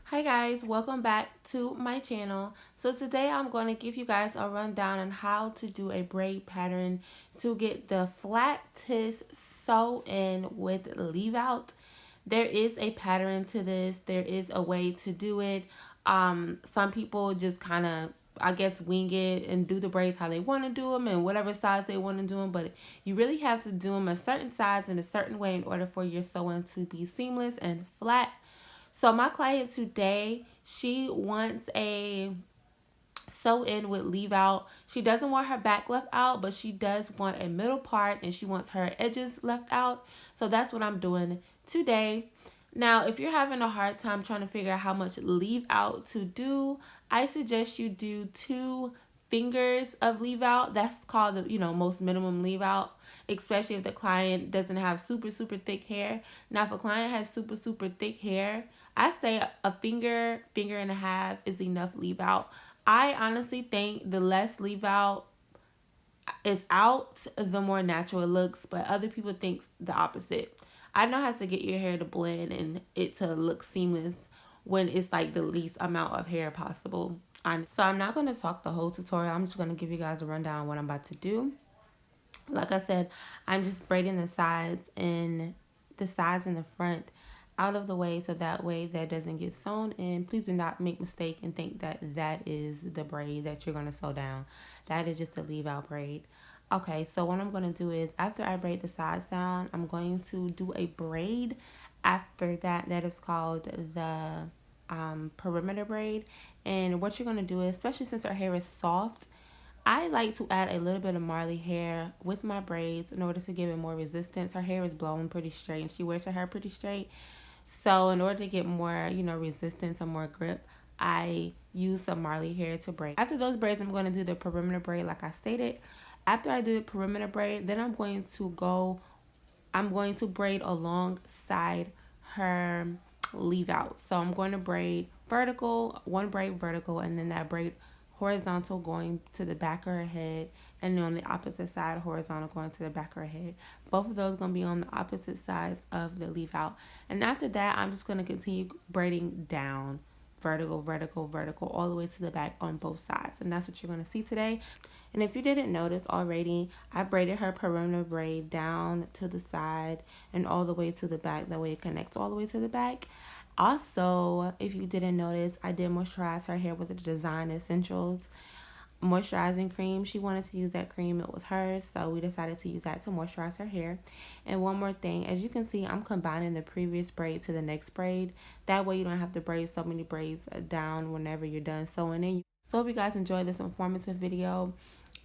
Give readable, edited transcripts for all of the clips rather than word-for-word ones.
Hi guys, welcome back to my channel. So today I'm going to give you guys a rundown on how to do a braid pattern to get the flattest sew in with leave out. There is a pattern to this. There is a way to do it. Some people just kind of, I guess, wing it and do the braids how they want to do them and whatever size they want to do them. But you really have to do them a certain size in a certain way in order for your sewing to be seamless and flat. So my client today, she wants a sew in with leave out. She doesn't want her back left out, but she does want a middle part and she wants her edges left out. So that's what I'm doing today. Now, if you're having a hard time trying to figure out how much leave out to do, I suggest you do 2 fingers of leave out. That's called the most minimum leave out, especially if the client doesn't have super thick hair. Now, if a client has super thick hair, I say a finger and a half is enough leave out. I honestly think the less leave out is out, the more natural it looks, but other people think the opposite. I know how to get your hair to blend and it to look seamless when it's like the least amount of hair possible. So I'm not going to talk the whole tutorial. I'm just going to give you guys a rundown on what I'm about to do. Like I said, I'm just braiding the sides in the front out of the way so that way that doesn't get sewn in. Please do not make mistake and think that that is the braid that you're going to sew down. That is just a leave out braid. Okay, so what I'm going to do is after I braid the sides down, I'm going to do a braid after that. That is called the perimeter braid. And what you're going to do is, especially since our hair is soft, I like to add a little bit of Marley hair with my braids in order to give it more resistance. Her hair is blown pretty straight and she wears her hair pretty straight. So in order to get more, resistance and more grip, I use some Marley hair to braid. After those braids, I'm going to do the perimeter braid like I stated. After I do the perimeter braid, then I'm going to braid alongside her leave out. So I'm going to braid vertical, one braid vertical, and then that braid horizontal going to the back of her head, and then on the opposite side horizontal going to the back of her head. Both of those going to be on the opposite sides of the leave out. And after that, I'm just going to continue braiding down, vertical, all the way to the back on both sides. And that's what you're going to see today. And if you didn't notice already, I braided her perimeter braid down to the side and all the way to the back. That way it connects all the way to the back. Also, if you didn't notice, I did moisturize her hair with the Design Essentials moisturizing cream. She wanted to use that cream. It was hers, so we decided to use that to moisturize her hair. And one more thing, as you can see, I'm combining the previous braid to the next braid. That way you don't have to braid so many braids down whenever you're done sewing in. So I hope you guys enjoyed this informative video.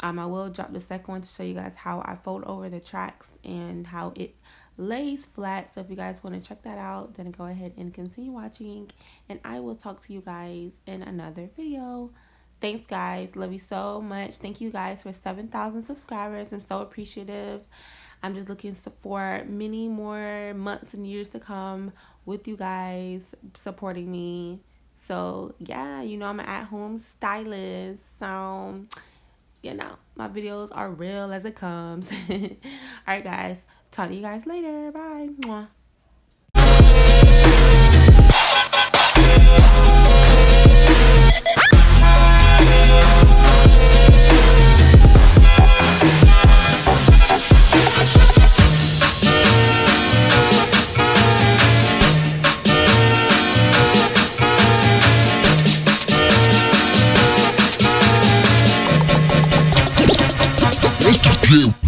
I will drop the second one to show you guys how I fold over the tracks and how it lays flat. So if you guys want to check that out, then go ahead and continue watching, and I will talk to you guys in another video. Thanks guys, love you so much. Thank you guys for 7,000 subscribers. I'm so appreciative. I'm just looking for many more months and years to come with you guys supporting me. So yeah, I'm an at-home stylist, so my videos are real as it comes. All right guys, talk to you guys later. Bye. Mwah.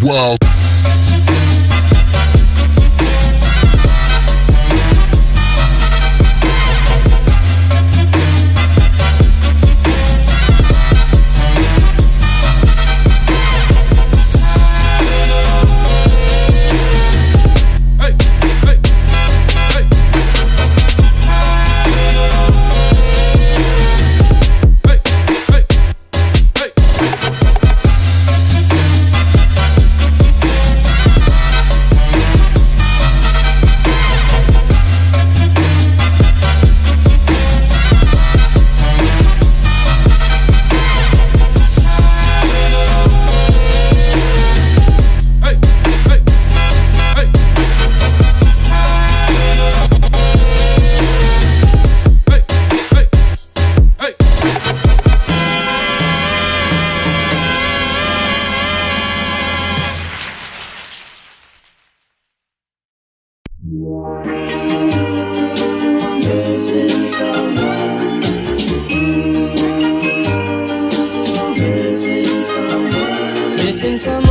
Wow. Missing someone.